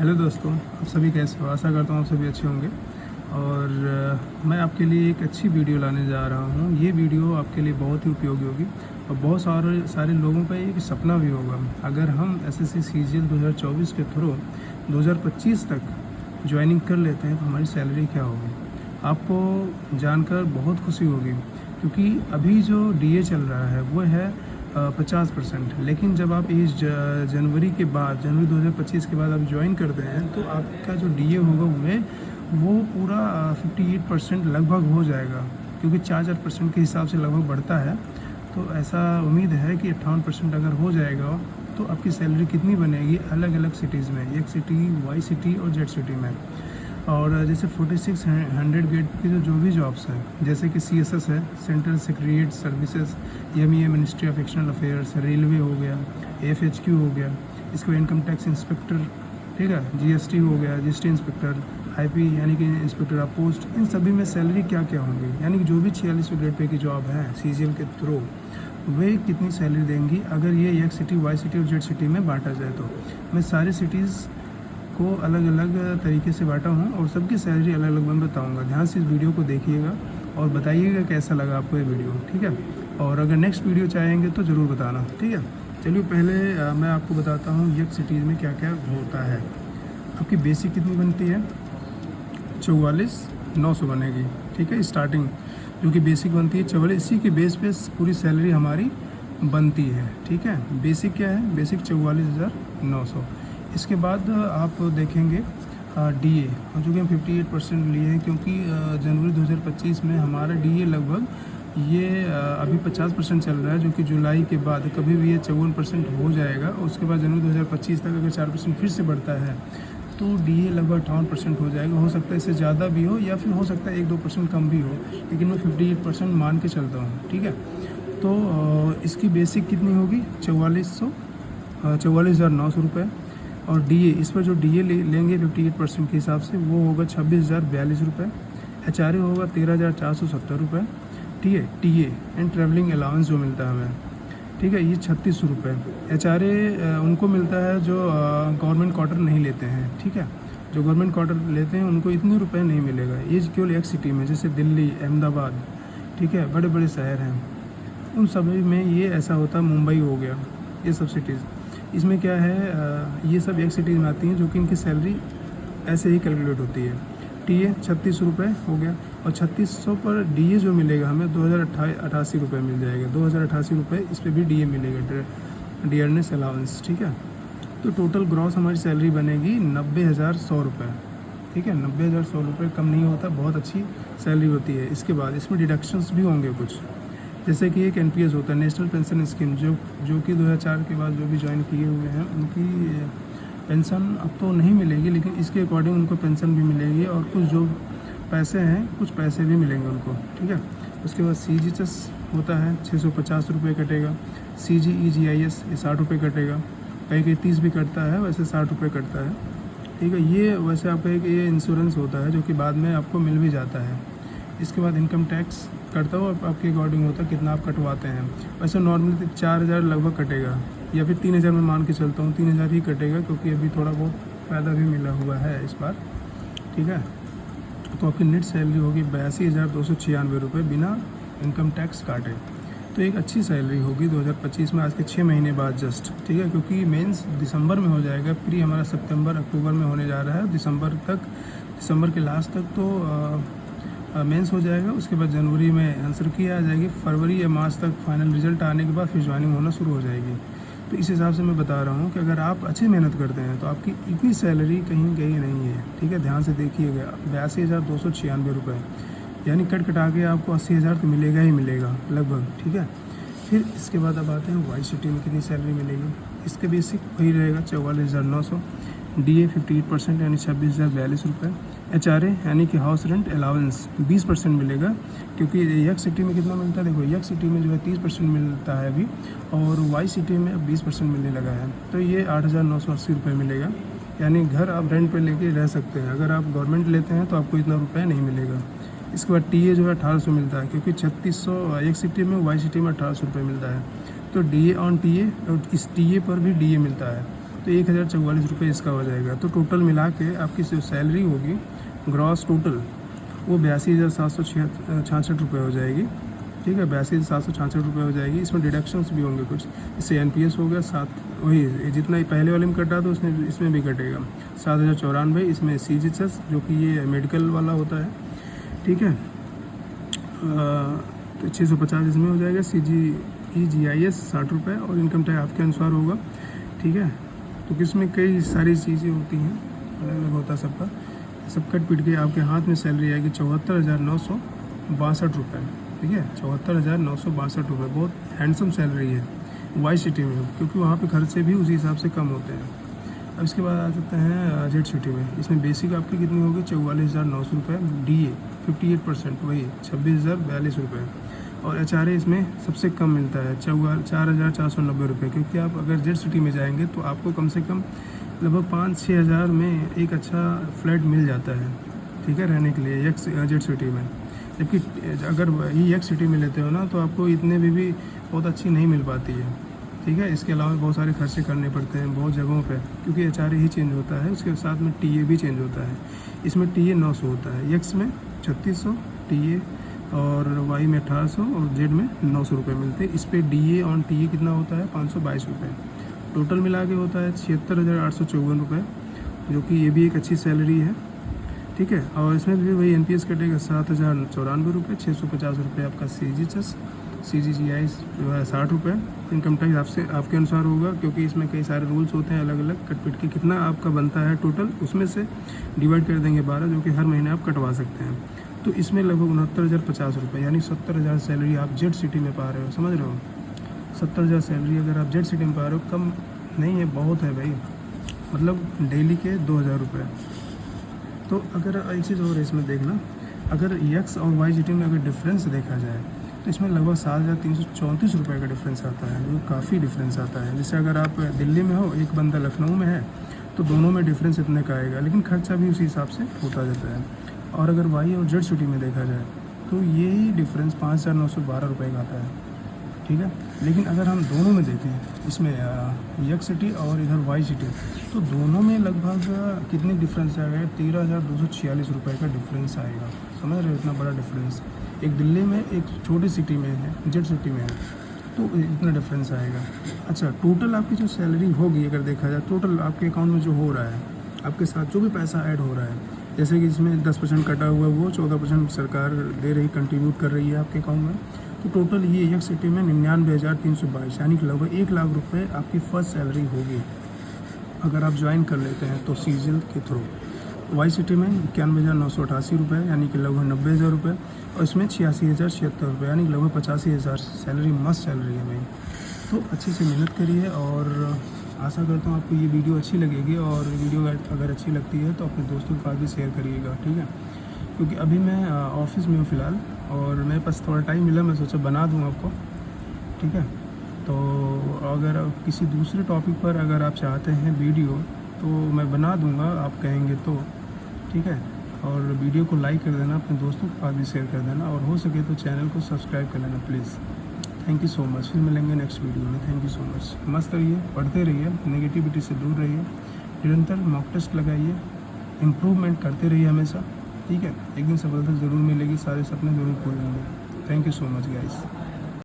Hello दोस्तों, आप सभी कैसे हो? आशा करता हूँ आप सभी अच्छे होंगे। और मैं आपके लिए एक अच्छी वीडियो लाने जा रहा हूँ। ये वीडियो आपके लिए बहुत ही उपयोगी होगी और बहुत सारे लोगों का एक सपना भी होगा। अगर हम एसएससी सीजीएल 2024 के थ्रू 2025 तक ज्वाइनिंग कर लेते हैं तो हमारी सैलरी क्या होगी, आपको जानकर बहुत खुशी होगी। क्योंकि अभी जो डीए चल रहा है वो है 50%, लेकिन जब आप इस जनवरी के बाद, जनवरी 2025 के बाद आप ज्वाइन करते हैं तो आपका जो डीए होगा वो पूरा 58% लगभग हो जाएगा। क्योंकि 4% के हिसाब से लगभग बढ़ता है, तो ऐसा उम्मीद है कि 58% अगर हो जाएगा तो आपकी सैलरी कितनी बनेगी अलग अलग सिटीज़ में, एक सिटी, वाई सिटी और जेड सिटी में। और जैसे 4600 गेट की जो भी जॉब्स हैं, जैसे कि सीएसएस है, central secretariat services, MEA ministry of external affairs, railway हो गया, एफएचक्यू हो गया, इसको इनकम टैक्स इंस्पेक्टर, ठीक है, जीएसटी हो गया, जीएसटी इंस्पेक्टर, आईपी यानी कि इंस्पेक्टर ऑफ पोस्ट, इन सभी में सैलरी क्या क्या होंगी, यानी कि जो भी 46 ग्रेड पे की जॉब है सीजीएल के थ्रू, वे कितनी सैलरी देंगी अगर ये एक सिटी, वाई सिटी और जेड सिटी में बांटा जाए। तो मैं सारी सिटीज़ को अलग अलग तरीके से बांटा हूँ और सबकी सैलरी अलग अलग मैं बताऊँगा। ध्यान से इस वीडियो को देखिएगा और बताइएगा कैसा लगा आपको ये वीडियो, ठीक है। और अगर नेक्स्ट वीडियो चाहेंगे तो ज़रूर बताना, ठीक है। चलिए पहले मैं आपको बताता हूँ एक सिटीज़ में क्या क्या होता है। आपकी बेसिक कितनी बनती है? 44,900 बनेगी, ठीक है। स्टार्टिंग जो कि बेसिक बनती है 44, इसी के बेस पे पूरी सैलरी हमारी बनती है, ठीक है। बेसिक क्या है? बेसिक 44,900। इसके बाद आप देखेंगे डीए, जो कि हम 58% लिए हैं, क्योंकि जनवरी 2025 में हमारा डीए लगभग ये अभी 50% चल रहा है, जो कि जुलाई के बाद कभी भी ये 54% हो जाएगा। उसके बाद जनवरी 2025 तक अगर 4% फिर से बढ़ता है तो डीए लगभग 58% हो जाएगा। हो सकता है इससे ज़्यादा भी हो या फिर हो सकता है 1-2% कम भी हो, लेकिन मैं 58% मान के चलता हूँ, ठीक है। तो इसकी बेसिक कितनी होगी? 44,900 रुपये। और डीए, इस पर जो डीए लेंगे 58% के हिसाब से, वो होगा 26,042 रुपये। एचआरए होगा 13,470 रुपये, ठीक है। टीए एंड ट्रैवलिंग अलाउंस जो मिलता है हमें, ठीक है, ये 36 रुपये। एचआरए उनको मिलता है जो गवर्नमेंट क्वार्टर नहीं लेते हैं, ठीक है। जो गवर्नमेंट क्वार्टर लेते हैं उनको इतने रुपए नहीं मिलेगा। ये केवल एक सिटी में, जैसे दिल्ली, अहमदाबाद, ठीक है, बड़े बड़े शहर हैं, उन सभी में ये ऐसा होता है। मुंबई हो गया, ये सब सिटीज़, इसमें क्या है, ये सब एक सिटी में आती हैं, जो कि इनकी सैलरी ऐसे ही कैलकुलेट होती है। टीए 36 रुपये हो गया, और 3600 पर डीए जो मिलेगा हमें 2088 रुपये मिल जाएगा। 2088 रुपये इस पर भी डीए मिलेगा, डियरनेस अलाउंस, ठीक है। तो टोटल ग्रॉस हमारी सैलरी बनेगी 90,100 रुपये, ठीक है। 90,100 रुपये कम नहीं होता, बहुत अच्छी सैलरी होती है। इसके बाद इसमें डिडक्शंस भी होंगे कुछ, जैसे कि एक एनपीएस होता है, नेशनल पेंशन स्कीम, जो कि 2004 के बाद जो भी ज्वाइन किए हुए हैं उनकी पेंशन अब तो नहीं मिलेगी, लेकिन इसके अकॉर्डिंग उनको पेंशन भी मिलेगी और कुछ जो पैसे हैं, कुछ पैसे भी मिलेंगे उनको, ठीक है। उसके बाद सीजीएचएस होता है, 650 रुपये कटेगा। सीजीईजीआईएस ये 60 रुपये कटेगा, कहीं 30 भी कटता है, वैसे 60 रुपये कटता है, ठीक है। ये वैसे आपका एक ये इंश्योरेंस होता है जो कि बाद में आपको मिल भी जाता है। इसके बाद इनकम टैक्स कटता हो, आपके अकॉर्डिंग होता है कितना आप कटवाते हैं। वैसे नॉर्मली 4,000 लगभग कटेगा, या फिर 3,000 में मान के चलता हूँ, 3,000 ही कटेगा, क्योंकि अभी थोड़ा बहुत फ़ायदा भी मिला हुआ है इस बार, ठीक है। तो आपकी नेट सैलरी होगी 82,296 रुपये बिना इनकम टैक्स काटे। तो एक अच्छी सैलरी होगी 2025 में, आज के 6 महीने बाद जस्ट, ठीक है। क्योंकि मेंस दिसंबर में हो जाएगा, प्री हमारा सितंबर अक्टूबर में होने जा रहा है, दिसंबर के लास्ट तक तो मेंस हो जाएगा। उसके बाद जनवरी में आंसर की आ जाएगी, फरवरी या मार्च तक फाइनल रिजल्ट आने के बाद फिर ज्वाइनिंग होना शुरू हो जाएगी। तो इस हिसाब से मैं बता रहा हूँ कि अगर आप अच्छी मेहनत करते हैं तो आपकी इतनी सैलरी कहीं गई नहीं है, ठीक है। ध्यान से देखिएगा, 82,296 रुपये, यानी कट कटा के आपको 80,000 तो मिलेगा ही मिलेगा लगभग, ठीक है। फिर इसके बाद अब आते हैं वाई सिटी में कितनी सैलरी मिलेगी। इसके बेसिक वही रहेगा 44,900, डीए 58% यानी 26,042 रुपये। एचआरए यानी कि हाउस रेंट अलाउंस 20% मिलेगा, क्योंकि एक सिटी में कितना मिलता है, देखो एक सिटी में जो है 30% मिलता है अभी, और वाई सिटी में अब 20% मिलने लगा है। तो ये 8,980 रुपये मिलेगा, यानी घर आप रेंट पे लेके रह सकते हैं। अगर आप गवर्नमेंट लेते हैं तो आपको इतना रुपये नहीं मिलेगा। इसके बाद टीए जो है 1,800 मिलता है, क्योंकि 3600 एक सिटी में, वाई सिटी में 1,800 रुपये मिलता है। तो डीए ऑन टीए, और इस टीए पर भी डीए मिलता है। तो 1044 रुपये इसका हो जाएगा। तो टोटल मिला के आपकी जो सैलरी होगी ग्रॉस टोटल वो 82,766 रुपये हो जाएगी। ठीक है, 82,766 रुपये हो जाएगी। इसमें डिडक्शंस भी होंगे कुछ, इससे एनपीएस हो गया 7, वही जितना ही पहले वाले में कटा तो उसमें इसमें भी कटेगा 7,094। इसमें सीजीएचएस जो कि ये मेडिकल वाला होता है, ठीक है, तो 650 इसमें हो जाएगा। CGEGIS 60 रुपये और इनकम टैक्स आपके अनुसार होगा। ठीक है, तो किसमें कई सारी चीज़ें होती हैं, अलग अलग होता है सबका। सब कट पीट के आपके हाथ में सैलरी आएगी 74,962 रुपये। ठीक है, 74,962 रुपये, बहुत हैंडसम सैलरी है वाई सिटी में, क्योंकि वहाँ पे खर्चे भी उसी हिसाब से कम होते हैं। अब इसके बाद आ जाते हैं जेड सिटी में। इसमें बेसिक आपकी कितनी होगी 44,900 रुपये, DA 58% वही 26,042 रुपये, और HRA इसमें सबसे कम मिलता है 4,490 रुपये, क्योंकि आप अगर जेड सिटी में जाएंगे तो आपको कम से कम लगभग 5-6 हज़ार में एक अच्छा फ्लैट मिल जाता है। ठीक है, रहने के लिए जेड सिटी में। जबकि अगर वही एक सिटी में लेते हो ना तो आपको इतने भी बहुत अच्छी नहीं मिल पाती है। ठीक है, इसके अलावा बहुत सारे खर्चे करने पड़ते हैं बहुत जगहों पे, क्योंकि HRA ही चेंज होता है, उसके साथ में TA भी चेंज होता है। इसमें TA 900 होता है, X में 3600 TA, और Y में 1800 और Z में 900 रुपये मिलते हैं। इस पर DA और TA कितना होता है 522 रुपये। टोटल मिला के होता है 76,854 रुपये, जो कि ये भी एक अच्छी सैलरी है। ठीक है, और इसमें भी वही NPS कटेगा 7,094 रुपये, 650 रुपये आपका CGGIS जो है 60 रुपये। इनकम टैक्स आपसे आपके अनुसार होगा, क्योंकि इसमें कई सारे रूल्स होते हैं अलग अलग कट पिट के। कितना आपका बनता है टोटल, उसमें से डिवाइड कर देंगे 12, जो कि हर महीने आप कटवा सकते हैं। तो इसमें लगभग 69,050 रुपये, यानी 70,000 सैलरी आप जेड सिटी में पा रहे हो। समझ रहे हो, 70,000 सैलरी अगर आप जेड सिटी में पा रहे हो, कम नहीं है, बहुत है भाई, मतलब डेली के 2,000 रुपये। तो अगर एक चीज़ और इसमें देखना, अगर X और Y सिटी में अगर डिफरेंस देखा जाए तो इसमें लगभग 7,334 रुपये का डिफरेंस आता है, जो काफ़ी डिफरेंस आता है। जैसे अगर आप दिल्ली में हो, एक बंदा लखनऊ में है, तो दोनों में डिफरेंस इतने का आएगा, लेकिन खर्चा भी उसी हिसाब से होता जाता है। और अगर Y और Z सिटी में देखा जाए तो यही डिफरेंस 5,912 रुपये का आता है। ठीक है, लेकिन अगर हम दोनों में देखें, इसमें X सिटी और इधर Y सिटी, तो दोनों में लगभग कितने डिफरेंस आएगा 13,246 रुपये का डिफरेंस आएगा। समझ रहे हो, इतना बड़ा डिफरेंस। एक दिल्ली में, एक छोटी सिटी में है, जेड सिटी में है, तो इतना डिफरेंस आएगा। अच्छा, टोटल आपकी जो सैलरी होगी अगर देखा जाए, टोटल आपके अकाउंट में जो हो रहा है, आपके साथ जो भी पैसा ऐड हो रहा है, जैसे कि इसमें 10% कटा हुआ है, वो 14% सरकार दे रही, कंट्रीब्यूट कर रही है आपके अकाउंट में। तो टोटल ये एक सिटी में 99,322, यानी कि लगभग 1 लाख रुपये आपकी फर्स्ट सैलरी होगी अगर आप ज्वाइन कर लेते हैं तो सीजल के थ्रू। वाई सिटी में 91,988 रुपये, यानी कि लगभग 90,000 रुपये, और इसमें 86,076 रुपये, यानी कि लगभग 85,000 सैलरी, मस्त सैलरी है भाई। तो अच्छे से मेहनत करिए, और आशा करता हूँ आपको ये वीडियो अच्छी लगेगी। और वीडियो अगर अच्छी लगती है तो अपने दोस्तों के पास भी शेयर करिएगा। ठीक है, क्योंकि अभी मैं ऑफिस में हूँ फ़िलहाल, और मेरे पास थोड़ा टाइम मिला, मैं सोचा बना दूँ आपको। ठीक है, तो अगर किसी दूसरे टॉपिक पर अगर आप चाहते हैं वीडियो तो मैं बना दूँगा, आप कहेंगे तो। ठीक है, और वीडियो को लाइक कर देना, अपने दोस्तों के पास भी शेयर कर देना, और हो सके तो चैनल को सब्सक्राइब कर लेना please. Thank you so much, फिर मिलेंगे नेक्स्ट वीडियो में। Thank you so much. मस्त रहिए, पढ़ते रहिए, नेगेटिविटी से दूर रहिए, निरंतर मॉक टेस्ट लगाइए, इम्प्रूवमेंट करते रहिए हमेशा। ठीक है, एक दिन सफलता ज़रूर मिलेगी, सारे सपने ज़रूर पूरे होंगे। Thank you so much guys.